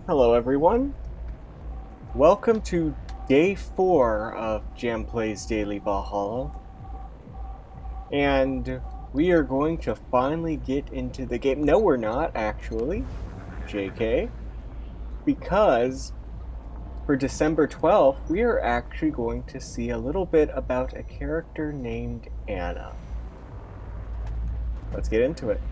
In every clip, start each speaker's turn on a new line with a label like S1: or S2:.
S1: Hello everyone, welcome to day 4 of Jam Plays Daily Valhalla, and we are going to finally get into the game. No, we're not actually, JK, because for December 12th we are actually going to see a little bit about a character named Anna. Let's get into it.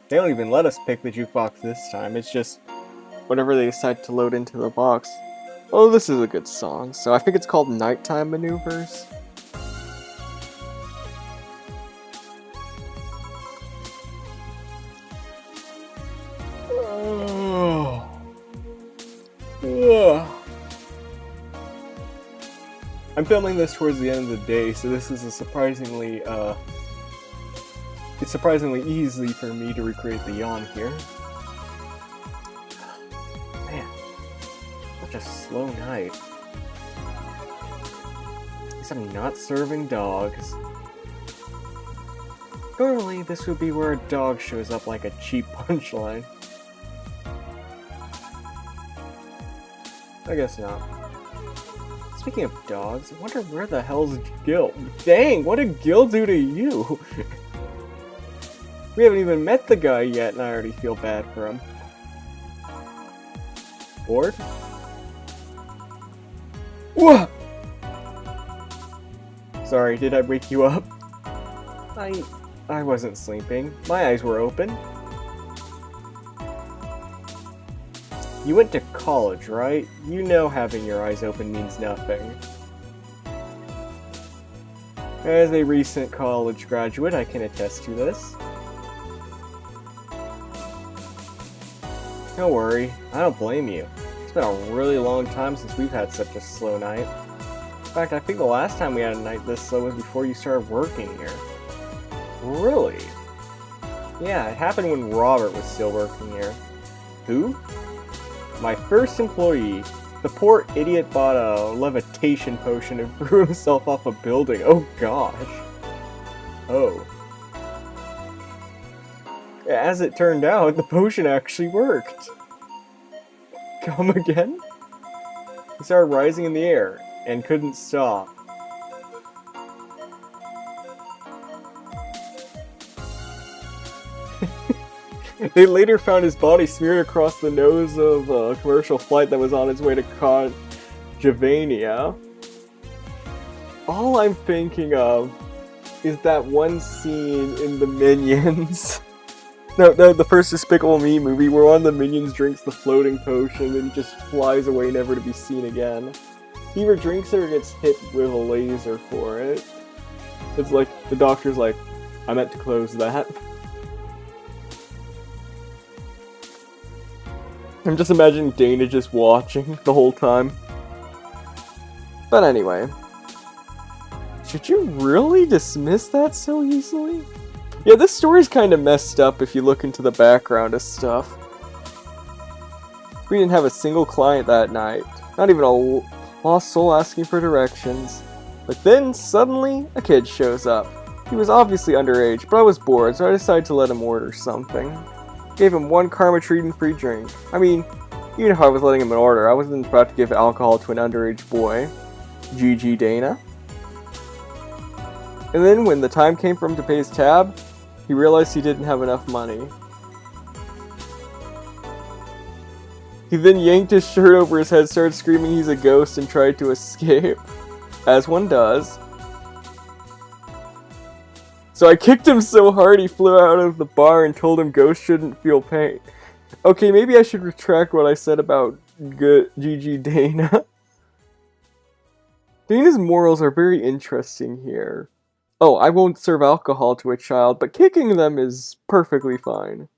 S1: They don't even let us pick the jukebox this time, it's just whatever they decide to load into the box. Oh, this is a good song, so I think it's called Nighttime Maneuvers. I'm filming this towards the end of the day, so this is a surprisingly, it's surprisingly easy for me to recreate the yawn here. Man, such a slow night. At least I'm not serving dogs. Normally, this would be where a dog shows up like a cheap punchline. I guess not. Speaking of dogs, I wonder where the hell's Gil? Dang, what did Gil do to you? We haven't even met the guy yet, and I already feel bad for him. Bored? Whoa! Sorry, did I wake you up? I wasn't sleeping. My eyes were open. You went to college, right? You know having your eyes open means nothing. As a recent college graduate, I can attest to this. Don't worry, I don't blame you. It's been a really long time since we've had such a slow night. In fact, I think the last time we had a night this slow was before you started working here. Really? Yeah, it happened when Robert was still working here. Who? My first employee. The poor idiot bought a levitation potion and threw himself off a building. Oh gosh. Oh. As it turned out, the potion actually worked. Come again? He started rising in the air and couldn't stop. They later found his body smeared across the nose of a commercial flight that was on its way to Javania. All I'm thinking of is that one scene in the Minions. No, the first Despicable Me movie where one of the Minions drinks the floating potion and just flies away never to be seen again. He either drinks it or gets hit with a laser for it. It's like, the doctor's like, I meant to close that. I'm just imagining Dana just watching the whole time. But anyway. Should you really dismiss that so easily? Yeah, this story's kind of messed up if you look into the background of stuff. We didn't have a single client that night. Not even a lost soul asking for directions. But then, suddenly, a kid shows up. He was obviously underage, but I was bored, so I decided to let him order something. Gave him one karma treat and free drink. I mean, you know how I was letting him an order. I wasn't about to give alcohol to an underage boy. GG Dana. And then when the time came for him to pay his tab, he realized he didn't have enough money. He then yanked his shirt over his head, started screaming he's a ghost, and tried to escape. As one does. So I kicked him so hard he flew out of the bar and told him ghosts shouldn't feel pain. Okay, maybe I should retract what I said about GG Dana. Dana's morals are very interesting here. Oh, I won't serve alcohol to a child, but kicking them is perfectly fine.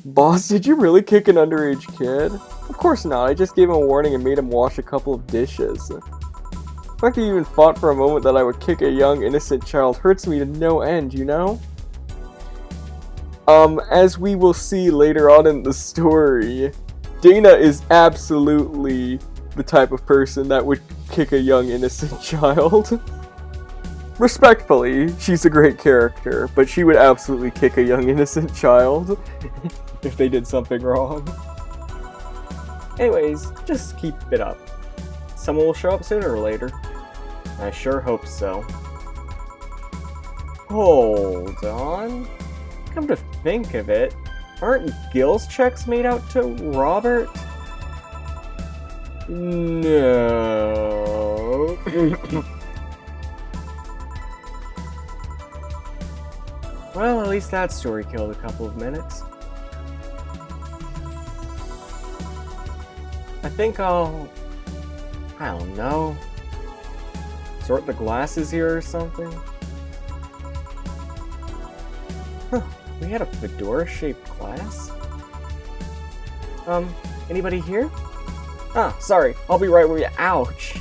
S1: Boss, did you really kick an underage kid? Of course not, I just gave him a warning and made him wash a couple of dishes. The fact that you even thought for a moment that I would kick a young, innocent child hurts me to no end, you know? As we will see later on in the story, Dana is absolutely the type of person that would kick a young innocent child. Respectfully, she's a great character, but she would absolutely kick a young innocent child if they did something wrong. Anyways, just keep it up. Someone will show up sooner or later. I sure hope so. Hold on. Come to think of it, aren't Gil's checks made out to Robert? No. Well, at least that story killed a couple of minutes. I think I don't know, sort the glasses here or something? Huh, we had a fedora-shaped glass? Anybody here? Ah, sorry, I'll be right with you. Ouch!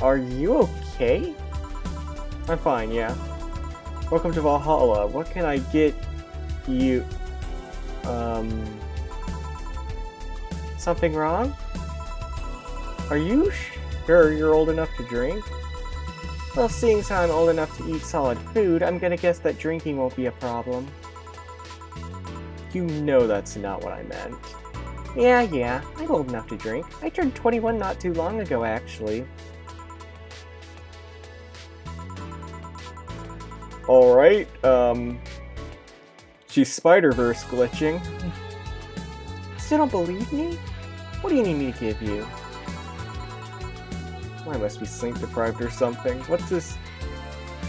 S1: Are you okay? I'm fine, yeah. Welcome to Valhalla. What can I get you? Something wrong? Are you sure you're old enough to drink? Well, seeing as how I'm old enough to eat solid food, I'm gonna guess that drinking won't be a problem. You know that's not what I meant. Yeah, I'm old enough to drink. I turned 21 not too long ago, actually. Alright, she's Spider-Verse glitching. Still don't believe me? What do you need me to give you? I must be sleep deprived or something. What's this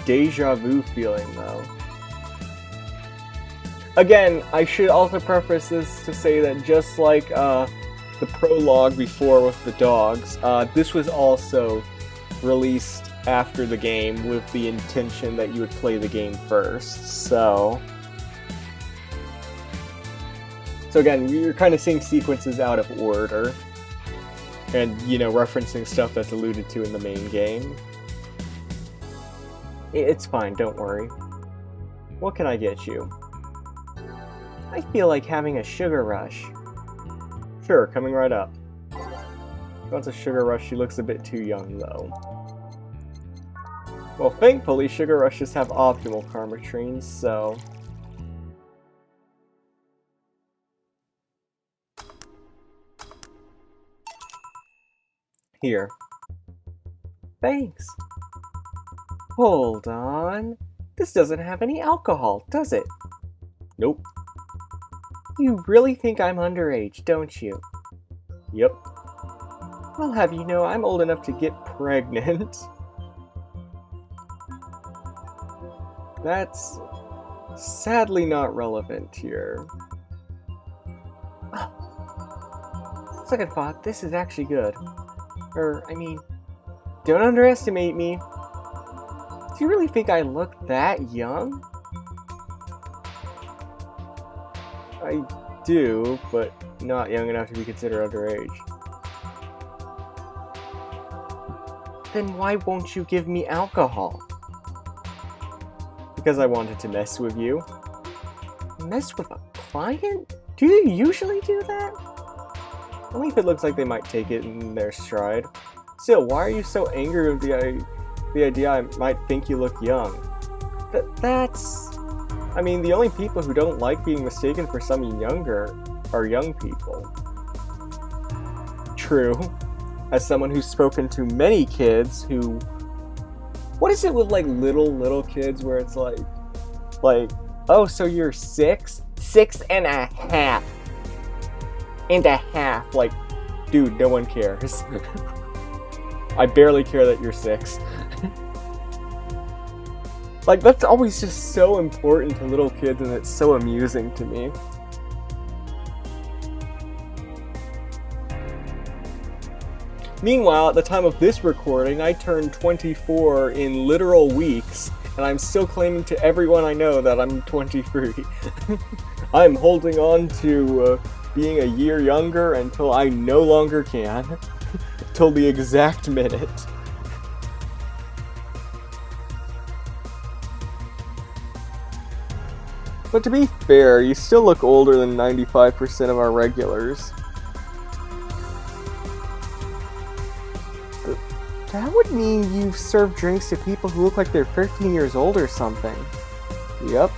S1: deja vu feeling, though? Again, I should also preface this to say that just like the prologue before with the dogs, this was also released after the game with the intention that you would play the game first, so again, you're kind of seeing sequences out of order, and, you know, referencing stuff that's alluded to in the main game. It's fine, don't worry. What can I get you? I feel like having a sugar rush. Sure, coming right up. She wants a sugar rush, she looks a bit too young, though. Well, thankfully, sugar rushes have optimal karma trees, so... Here. Thanks. Hold on. This doesn't have any alcohol, does it? Nope. You really think I'm underage, don't you? Yep. I'll have you know I'm old enough to get pregnant. That's sadly not relevant here. Second thought, this is actually good. I mean, don't underestimate me. Do you really think I look that young? I do, but not young enough to be considered underage. Then why won't you give me alcohol? Because I wanted to mess with you. Mess with a client? Do you usually do that? Only if it looks like they might take it in their stride. Still, why are you so angry with the idea I might think you look young? That's... I mean, the only people who don't like being mistaken for someone younger are young people. True. As someone who's spoken to many kids who... What is it with, like, little kids where it's like, oh, so you're 6? 6 and a half. And a half. Like, dude, no one cares. I barely care that you're 6. Like, that's always just so important to little kids, and it's so amusing to me. Meanwhile, at the time of this recording, I turned 24 in literal weeks, and I'm still claiming to everyone I know that I'm 23. I'm holding on to being a year younger until I no longer can. Till the exact minute. But to be fair, you still look older than 95% of our regulars. That would mean you've served drinks to people who look like they're 13 years old or something. Yep.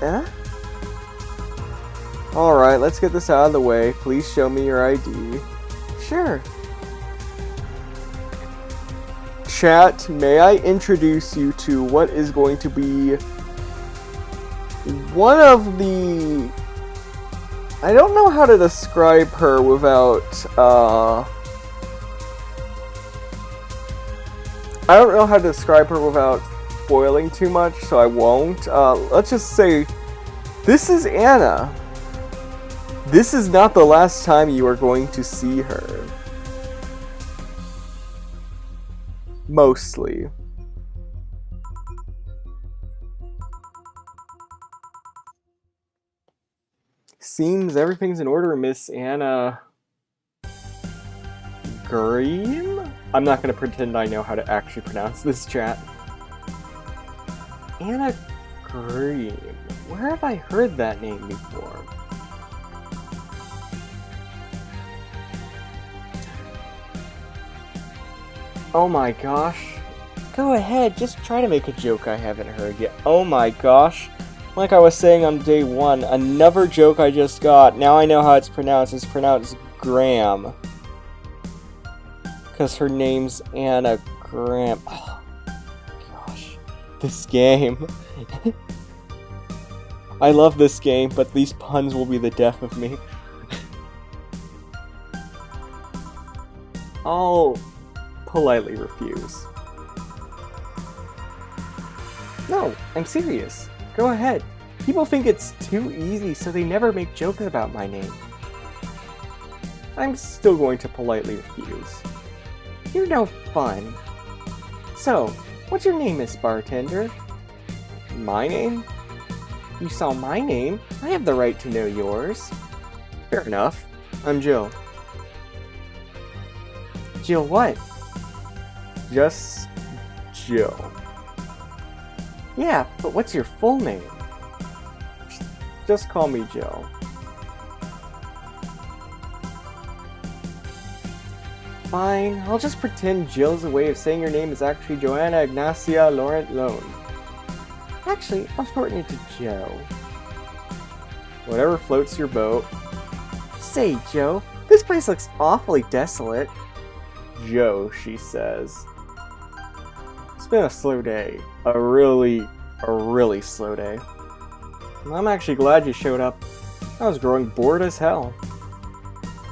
S1: Eh? Alright, let's get this out of the way. Please show me your ID. Sure. Chat, may I introduce you to what is going to be one of the... I don't know how to describe her without, I don't know how to describe her without spoiling too much, so I won't. Let's just say, this is Anna. This is not the last time you are going to see her. Mostly. Seems everything's in order, Miss Anna Green? I'm not going to pretend I know how to actually pronounce this, chat. Anna Green. Where have I heard that name before? Oh my gosh. Go ahead, just try to make a joke I haven't heard yet. Oh my gosh. Like I was saying on day one, another joke I just got. Now I know how it's pronounced. It's pronounced Graham. Because her name's Anna Graham. Oh gosh. This game. I love this game, but these puns will be the death of me. I'll politely refuse. No, I'm serious. Go ahead. People think it's too easy, so they never make jokes about my name. I'm still going to politely refuse. You're no fun. So, what's your name, Miss Bartender? My name? You saw my name. I have the right to know yours. Fair enough. I'm Jill. Jill what? Just Jill. Yeah, but what's your full name? Just call me Jill. Fine, I'll just pretend Jill's a way of saying your name is actually Joanna Ignacia Laurent Lone. Actually, I'll shorten it to Joe. Whatever floats your boat. Say, Joe, this place looks awfully desolate. Joe, she says. It's been a slow day. A really slow day. I'm actually glad you showed up. I was growing bored as hell.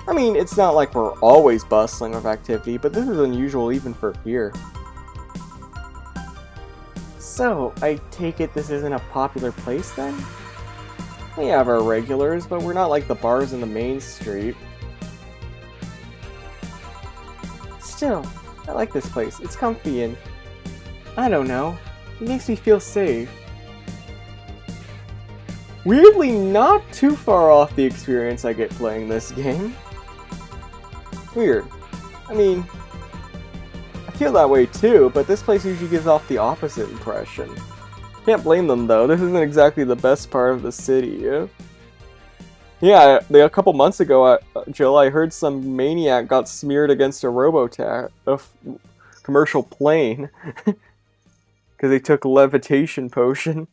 S1: I mean, it's not like we're always bustling with activity, but this is unusual even for here. So, I take it this isn't a popular place then? We have our regulars, but we're not like the bars in the main street. Still, I like this place. It's comfy and... I don't know. It makes me feel safe. Weirdly not too far off the experience I get playing this game. Weird. I mean, I feel that way too, but this place usually gives off the opposite impression. Can't blame them though, this isn't exactly the best part of the city. Yeah, a couple months ago, Jill, I heard some maniac got smeared against a commercial plane. Because they took a levitation potion.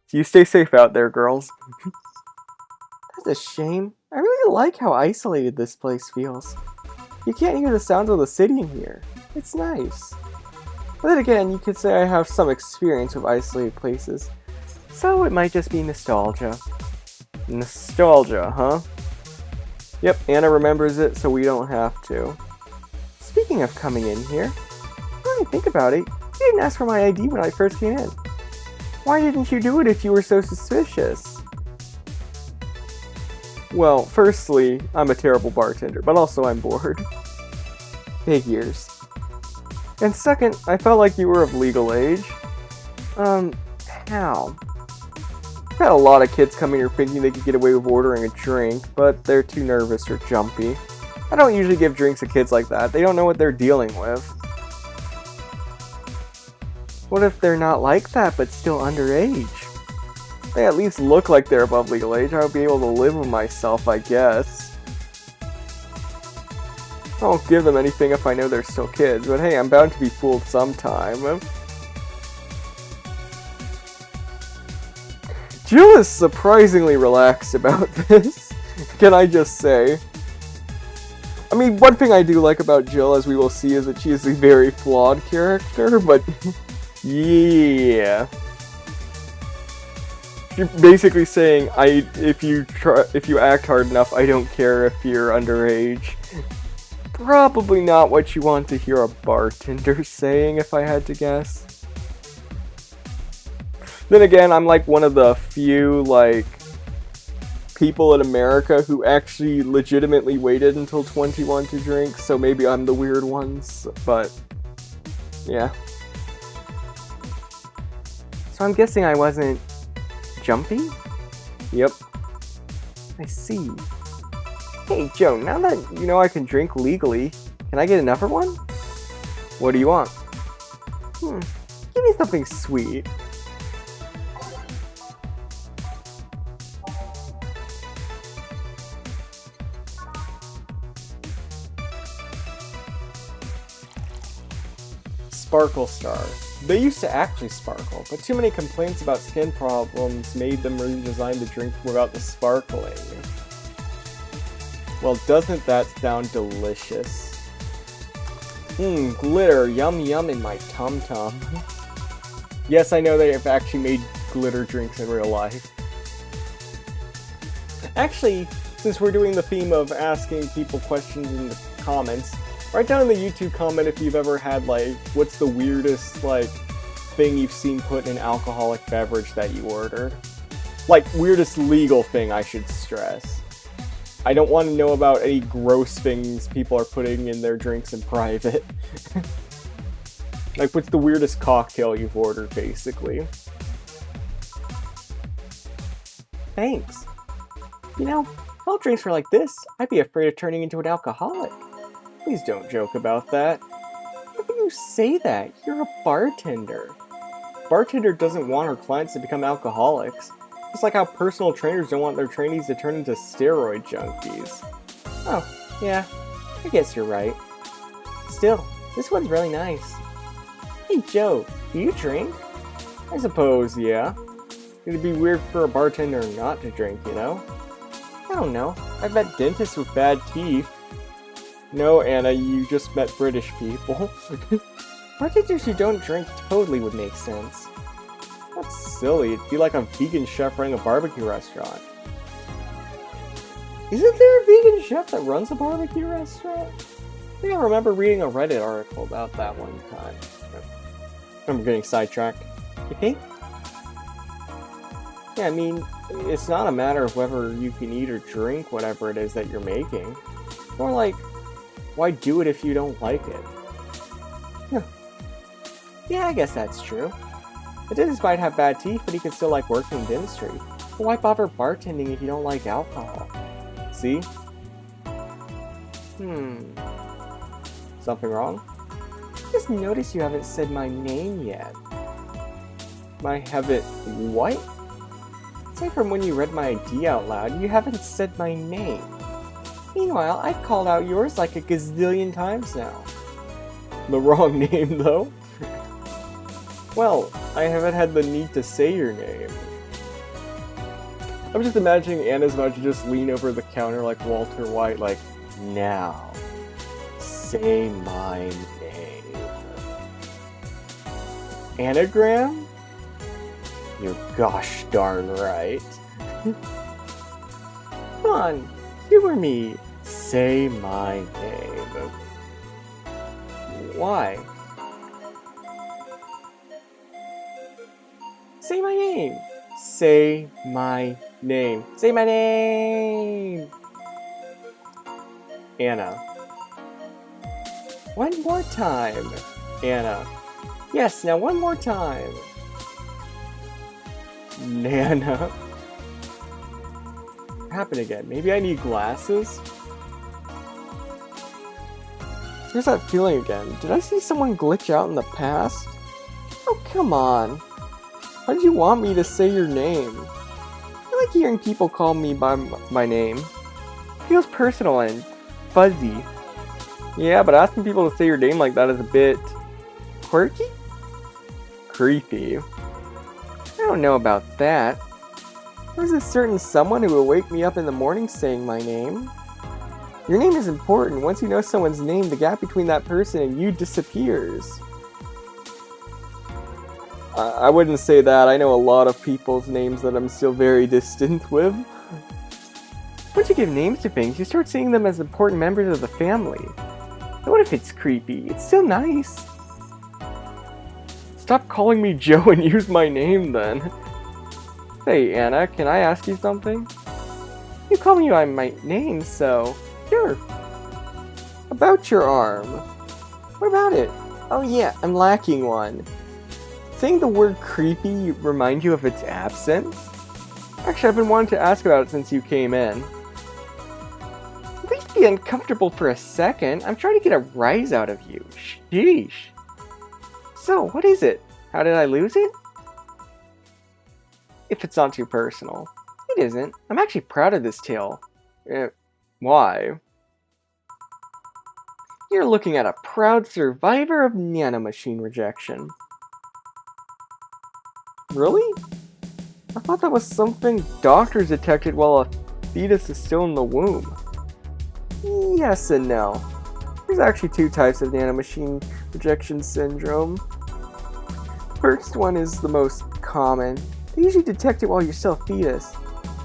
S1: So you stay safe out there, girls. That's a shame. I really like how isolated this place feels. You can't hear the sounds of the city in here. It's nice. But then again, you could say I have some experience with isolated places. So it might just be nostalgia. Nostalgia, huh? Yep, Anna remembers it, so we don't have to. Speaking of coming in here, when I think about it, you didn't ask for my ID when I first came in. Why didn't you do it if you were so suspicious? Well, firstly, I'm a terrible bartender, but also I'm bored. Figures. And second, I felt like you were of legal age. How? I've had a lot of kids come in here thinking they could get away with ordering a drink, but they're too nervous or jumpy. I don't usually give drinks to kids like that. They don't know what they're dealing with. What if they're not like that, but still underage? They at least look like they're above legal age. I would be able to live with myself, I guess. won't give them anything if I know they're still kids, but hey, I'm bound to be fooled sometime. Jill is surprisingly relaxed about this, can I just say. I mean, one thing I do like about Jill, as we will see, is that she is a very flawed character, but yeah. You're basically saying, if you act hard enough, I don't care if you're underage. Probably not what you want to hear a bartender saying, if I had to guess. Then again, I'm like one of the few, like, people in America who actually legitimately waited until 21 to drink, so maybe I'm the weird ones, but yeah. So I'm guessing I wasn't jumpy? Yep. I see. Hey Joe, now that you know I can drink legally, can I get another one? What do you want? Give me something sweet. Sparkle Star. They used to actually sparkle, but too many complaints about skin problems made them redesign the drink without the sparkling. Well, doesn't that sound delicious? Glitter, yum yum in my tum-tum. Yes, I know they have actually made glitter drinks in real life. Actually, since we're doing the theme of asking people questions in the comments, write down in the YouTube comment if you've ever had, like, what's the weirdest, like, thing you've seen put in an alcoholic beverage that you ordered. Like, weirdest legal thing, I should stress. I don't want to know about any gross things people are putting in their drinks in private. Like, what's the weirdest cocktail you've ordered, basically? Thanks. You know, if all drinks were like this, I'd be afraid of turning into an alcoholic. Please don't joke about that. How can you say that? You're a bartender. Bartender doesn't want her clients to become alcoholics. Just like how personal trainers don't want their trainees to turn into steroid junkies. Oh, yeah, I guess you're right. Still, this one's really nice. Hey Joe, do you drink? I suppose, yeah. It'd be weird for a bartender not to drink, you know? I don't know. I've met dentists with bad teeth. No, Anna, you just met British people. Bartenders who don't drink totally would make sense. That's silly. It'd be like a vegan chef running a barbecue restaurant. Isn't there a vegan chef that runs a barbecue restaurant? I think I remember reading a Reddit article about that one time. I'm getting sidetracked. You think? Yeah, I mean, it's not a matter of whether you can eat or drink whatever it is that you're making. More like, why do it if you don't like it? Huh. Yeah, I guess that's true. The dentist might have bad teeth, but he can still like working in dentistry. But why bother bartending if you don't like alcohol? See? Something wrong? Just noticed you haven't said my name yet. I haven't what? Aside from when you read my ID out loud, you haven't said my name. Meanwhile, I've called out yours like a gazillion times now. The wrong name, though? Well, I haven't had the need to say your name. I'm just imagining Anna's about to just lean over the counter like Walter White, like, now, say my name. Anagram? You're gosh darn right. Come on, humor me. Say my name. Why? Say my name. Say my name. Say my name. Anna. One more time. Anna. Yes, now one more time. Nana. What happened again? Maybe I need glasses? Here's that feeling again. Did I see someone glitch out in the past? Oh, come on. Why did you want me to say your name? I like hearing people call me by my name. It feels personal and fuzzy. Yeah, but asking people to say your name like that is a bit... quirky? Creepy. I don't know about that. There's a certain someone who will wake me up in the morning saying my name. Your name is important. Once you know someone's name, the gap between that person and you disappears. I wouldn't say that. I know a lot of people's names that I'm still very distant with. Once you give names to things, you start seeing them as important members of the family. But what if it's creepy? It's still nice. Stop calling me Joe and use my name then. Hey Anna, can I ask you something? You call me by my name, so... Sure. About your arm. What about it? Oh yeah, I'm lacking one. Saying the word creepy remind you of its absence? Actually, I've been wanting to ask about it since you came in. Please be uncomfortable for a second. I'm trying to get a rise out of you. Sheesh. So, what is it? How did I lose it? If it's not too personal. It isn't. I'm actually proud of this tale. Why? You're looking at a proud survivor of nanomachine rejection. Really? I thought that was something doctors detected while a fetus is still in the womb. Yes and no. There's actually two types of nanomachine rejection syndrome. The first one is the most common. They usually detect it while you're still a fetus.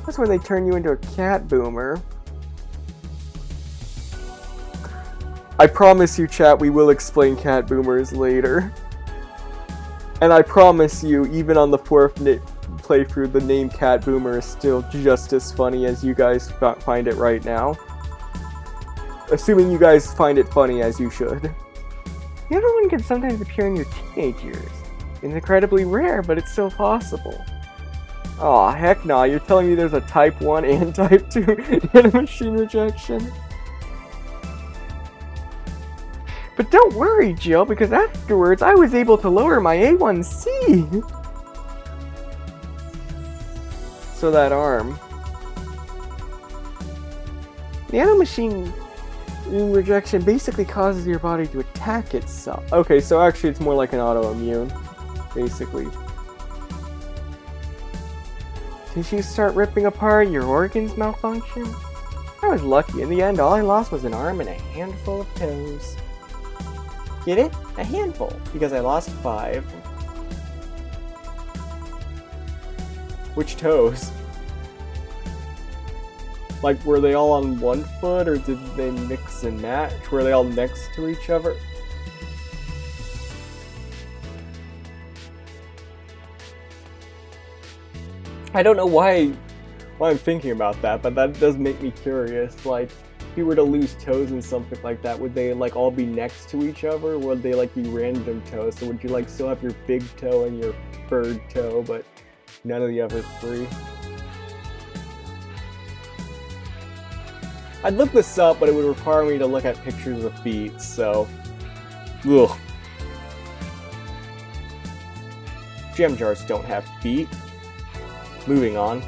S1: That's when they turn you into a cat boomer. I promise you, chat, we will explain cat boomers later. And I promise you, even on the fourth playthrough, the name Cat Boomer is still just as funny as you guys find it right now. Assuming you guys find it funny as you should. Everyone can sometimes appear in your teenage years. It's incredibly rare, but it's still possible. Aw, heck nah, you're telling me there's a Type 1 and Type 2 nanomachine rejection? But don't worry, Jill, because afterwards I was able to lower my A1C! So that arm. Nanomachine rejection basically causes your body to attack itself. Okay, so actually it's more like an autoimmune, basically. Tissues start ripping apart, your organs malfunction. I was lucky. In the end, all I lost was an arm and a handful of toes. Get it? A handful, because I lost 5. Which toes? Like, were they all on one foot, or did they mix and match? Were they all next to each other? I don't know why I'm thinking about that, but that does make me curious. Like, if you were to lose toes and something like that, would they like all be next to each other, or would they like be random toes? So would you like still have your big toe and your third toe, but none of the other 3? I'd look this up, but it would require me to look at pictures of feet, so... Ugh. Gem jars don't have feet. Moving on.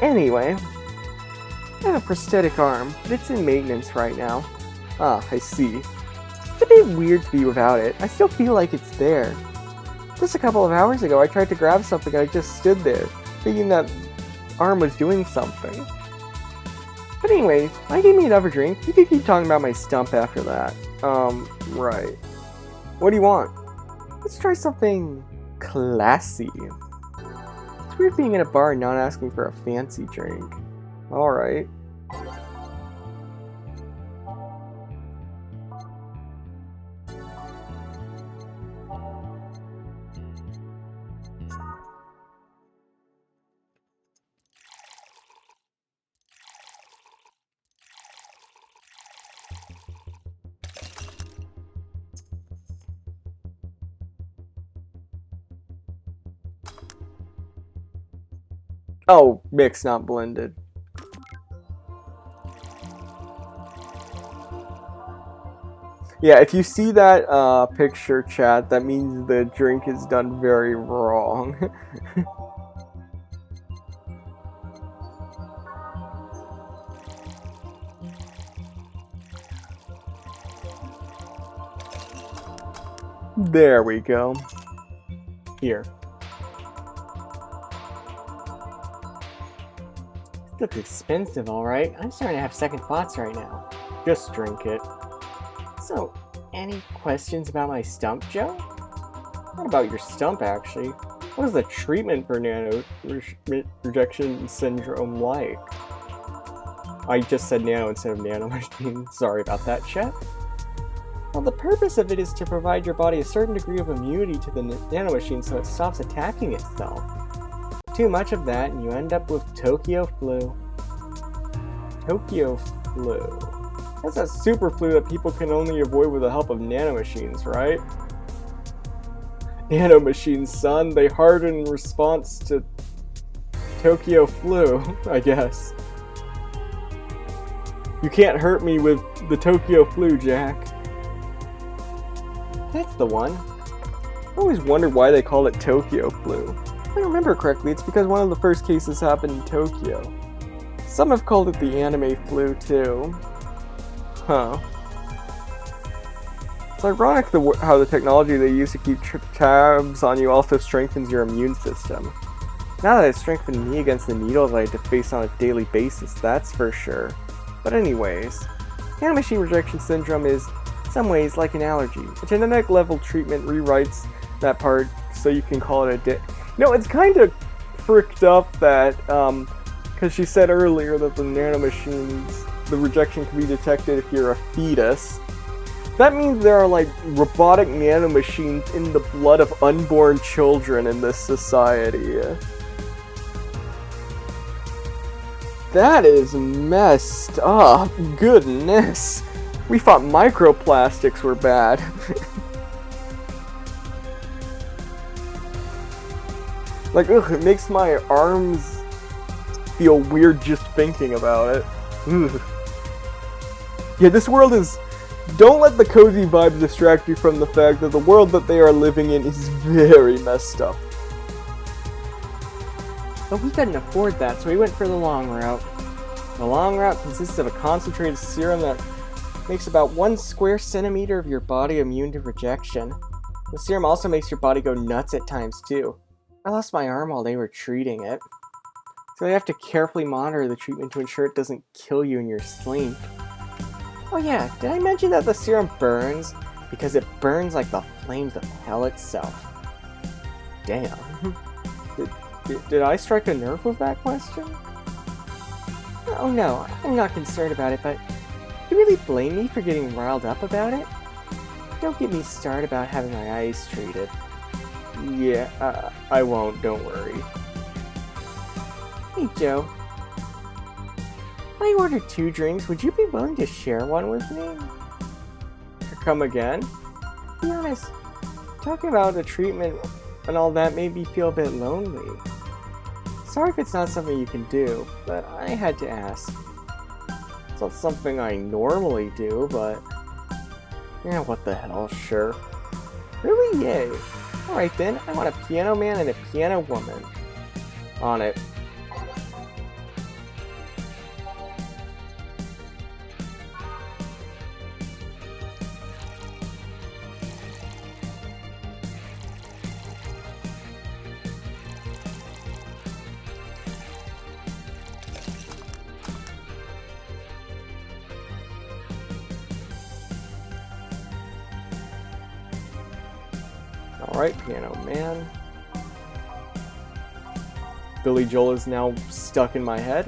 S1: Anyway, I have a prosthetic arm, but it's in maintenance right now. Ah, I see. It's a bit weird to be without it. I still feel like it's there. Just a couple of hours ago, I tried to grab something and I just stood there, thinking that arm was doing something. But anyway, why gave me another drink? You could keep talking about my stump after that. Right. What do you want? Let's try something classy. It's weird being in a bar and not asking for a fancy drink. Alright. Oh, mixed, not blended. Yeah, if you see that picture, chat, that means the drink is done very wrong. There we go. Here.
S2: This looks expensive, alright. I'm starting to have second thoughts right now.
S1: Just drink it.
S2: So, any questions about my stump, Joe?
S1: Not about your stump, actually. What is the treatment for nano rejection syndrome like? I just said nano instead of nanomachine. Sorry about that, Chet. Well, the purpose of it is to provide your body a certain degree of immunity to the nanomachine so it stops attacking itself. Too much of that and you end up with Tokyo flu. Tokyo flu. That's a super flu that people can only avoid with the help of nanomachines, right? Nanomachines, son. They harden in response to Tokyo flu, I guess. You can't hurt me with the Tokyo flu, Jack. That's the one. I always wondered why they call it Tokyo flu. If I remember correctly, it's because one of the first cases happened in Tokyo. Some have called it the anime flu, too. Huh. It's ironic how the technology they use to keep tabs on you also strengthens your immune system. Now that it's strengthened me against the needles I had to face on a daily basis, that's for sure. But anyways, nanomachine rejection syndrome is, in some ways, like an allergy. A genetic level treatment rewrites that part so you can call it a No, it's kind of fricked up that, because she said earlier that the nanomachines, the rejection can be detected if you're a fetus. That means there are, like, robotic nanomachines in the blood of unborn children in this society. That is messed up. Goodness. We thought microplastics were bad. Like, ugh, it makes my arms feel weird just thinking about it. Ugh. Yeah, this world is... Don't let the cozy vibes distract you from the fact that the world that they are living in is very messed up.
S2: But we couldn't afford that, so we went for the long route. The long route consists of a concentrated serum that makes about 1 square centimeter of your body immune to rejection. The serum also makes your body go nuts at times, too. I lost my arm while they were treating it. So they have to carefully monitor the treatment to ensure it doesn't kill you in your sleep. Oh yeah, did I mention that the serum burns? Because it burns like the flames of hell itself. Damn.
S1: Did I strike a nerve with that question?
S2: Oh no, I'm not concerned about it, but you really blame me for getting riled up about it? Don't get me started about having my eyes treated.
S1: Yeah, I won't, don't worry.
S2: Hey Joe, if I ordered 2 drinks, would you be willing to share one with me?
S1: Come again?
S2: To be honest, talking about the treatment and all that made me feel a bit lonely. Sorry if it's not something you can do, but I had to ask.
S1: It's not something I normally do, but... Yeah, what the hell, sure.
S2: Really? Yay. Alright then, I want a piano man and a piano woman.
S1: On it. Alright, piano man. Billy Joel is now stuck in my head.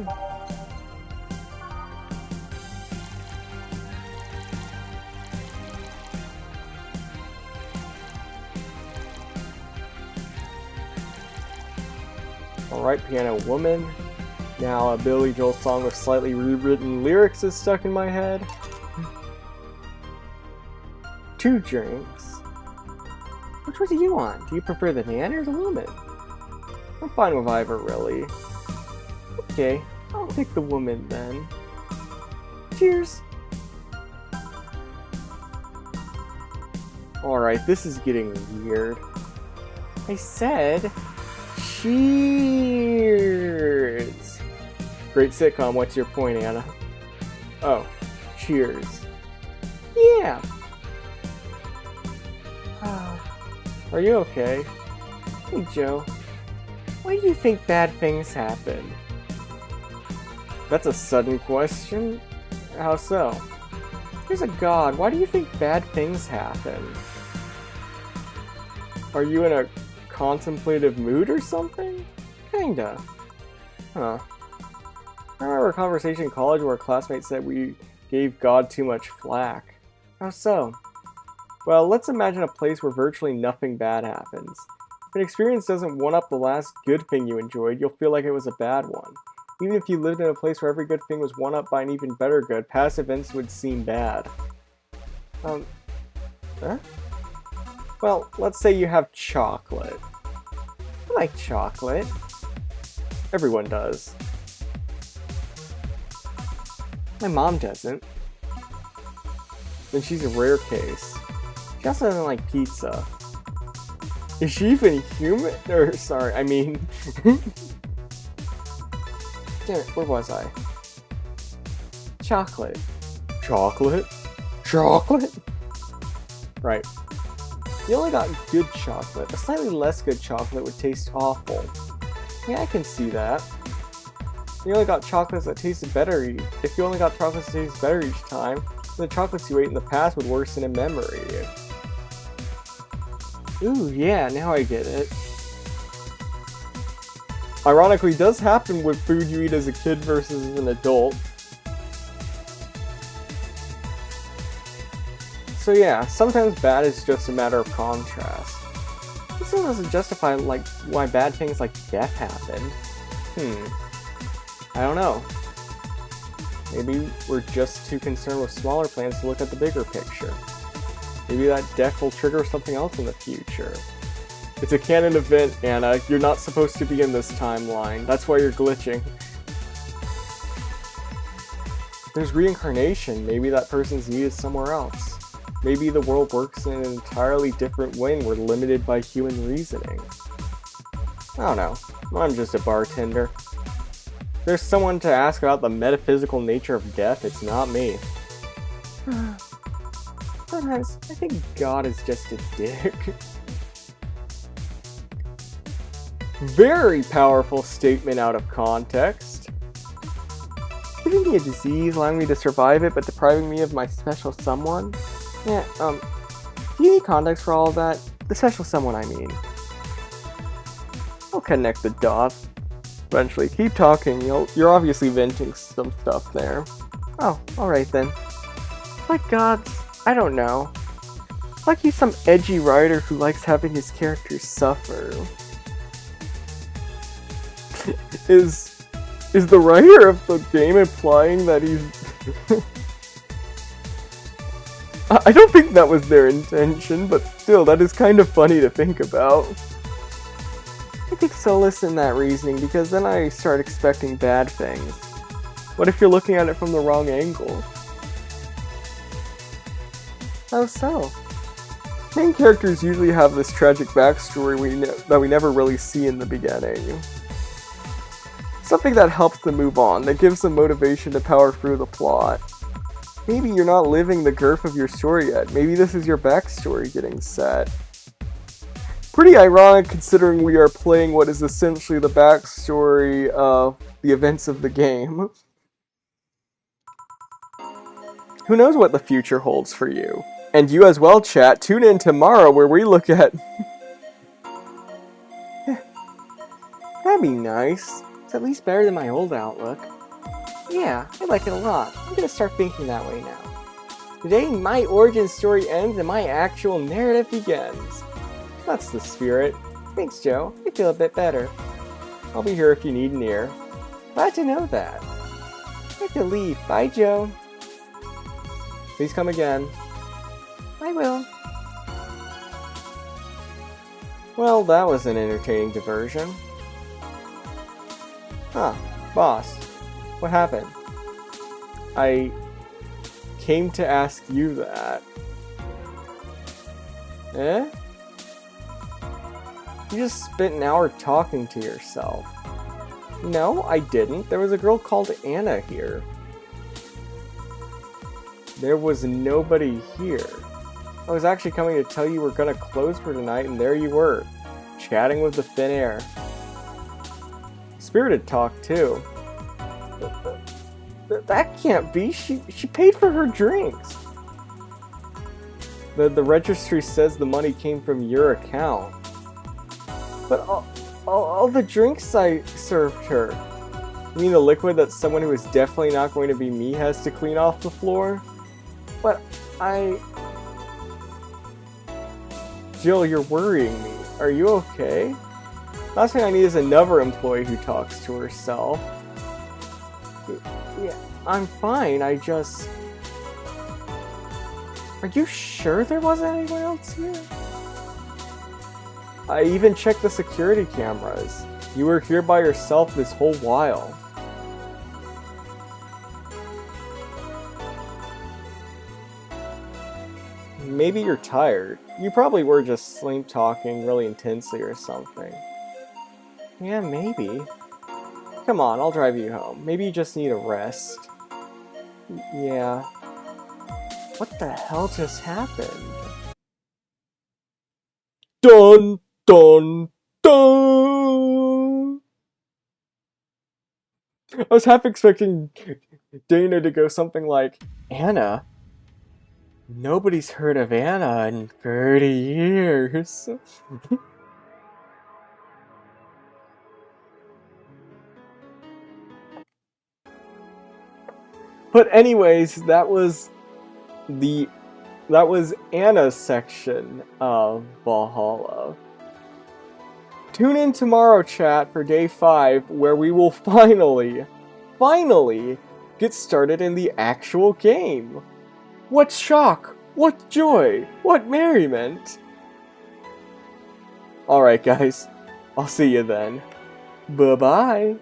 S1: Alright, piano woman. Now a Billy Joel song with slightly rewritten lyrics is stuck in my head. 2 drinks. Which one do you want? Do you prefer the man or the woman? I'm fine with either, really. Okay, I'll pick the woman then. Cheers! Alright, this is getting weird. I said... Cheers! Great sitcom, what's your point, Anna? Oh, cheers. Yeah!
S2: Are you okay? Hey, Joe. Why do you think bad things happen? That's a sudden question. How so? There's a god. Why do you think bad things happen? Are you in a contemplative mood or something? Kinda. Huh. I remember a conversation in college where a classmate said we gave God too much flack. How so? Well, let's imagine a place where virtually nothing bad happens. If an experience doesn't one-up the last good thing you enjoyed, you'll feel like it was a bad one. Even if you lived in a place where every good thing was one-up by an even better good, past events would seem bad. Huh? Well, let's say you have chocolate. I like chocolate. Everyone does. My mom doesn't. Then she's a rare case. She also doesn't like pizza. Is she even human? Or, sorry, I mean... Damn it, where was I? Chocolate. Chocolate? Chocolate? Right. You only got good chocolate. A slightly less good chocolate would taste awful. Yeah, I can see that. You only got chocolates that tasted better. If you only got chocolates that tasted better each time, then the chocolates you ate in the past would worsen in memory. Ooh, yeah, now I get it. Ironically, it does happen with food you eat as a kid versus as an adult. So yeah, sometimes bad is just a matter of contrast. This still doesn't justify why bad things like death happen. I don't know. Maybe we're just too concerned with smaller plans to look at the bigger picture. Maybe that death will trigger something else in the future. It's a canon event, Anna. You're not supposed to be in this timeline. That's why you're glitching. There's reincarnation. Maybe that person's needed somewhere else. Maybe the world works in an entirely different way and we're limited by human reasoning. I don't know. I'm just a bartender. If there's someone to ask about the metaphysical nature of death, it's not me. Sometimes I think God is just a dick. Very powerful statement out of context. Giving me a disease, allowing me to survive it, but depriving me of my special someone? Yeah, do you need context for all of that? The special someone, I mean. I'll connect the dots. Eventually. Keep talking, you're obviously venting some stuff there. Oh, alright then. Like gods, I don't know. Like he's some edgy writer who likes having his characters suffer. Is the writer of the game implying that he's... I don't think that was their intention, but still, that is kind of funny to think about. I take solace in that reasoning, because then I start expecting bad things. What if you're looking at it from the wrong angle? How so? Main characters usually have this tragic backstory that we never really see in the beginning. Something that helps them move on, that gives them motivation to power through the plot. Maybe you're not living the girth of your story yet. Maybe this is your backstory getting set. Pretty ironic considering we are playing what is essentially the backstory of the events of the game. Who knows what the future holds for you? And you as well, chat. Tune in tomorrow where we look at... That'd be nice. It's at least better than my old outlook. Yeah, I like it a lot. I'm gonna start thinking that way now. Today, my origin story ends and my actual narrative begins. That's the spirit. Thanks, Joe. I feel a bit better. I'll be here if you need an ear. Glad to know that. I have to leave. Bye, Joe. Please come again. I will. Well, that was an entertaining diversion. Huh, boss. What happened? I came to ask you that. Eh? You just spent an hour talking to yourself. No, I didn't. There was a girl called Anna here. There was nobody here. I was actually coming to tell you we're gonna close for tonight, and there you were, chatting with the thin air. Spirited talk, too. That can't be. She paid for her drinks. The registry says the money came from your account. But all the drinks I served her. You mean the liquid that someone who is definitely not going to be me has to clean off the floor? But Jill, you're worrying me. Are you okay? Last thing I need is another employee who talks to herself. Yeah, I'm fine, I just... Are you sure there wasn't anyone else here? I even checked the security cameras. You were here by yourself this whole while. Maybe you're tired. You probably were just sleep talking really intensely or something. Yeah, maybe. Come on, I'll drive you home. Maybe you just need a rest. Yeah. What the hell just happened? Dun dun dun! I was half expecting Dana to go something like, Anna? Nobody's heard of Anna in 30 years. But anyways, that was Anna's section of Valhalla. Tune in tomorrow, chat, for day 5, where we will finally get started in the actual game. What shock! What joy! What merriment! Alright guys, I'll see you then. Bye-bye!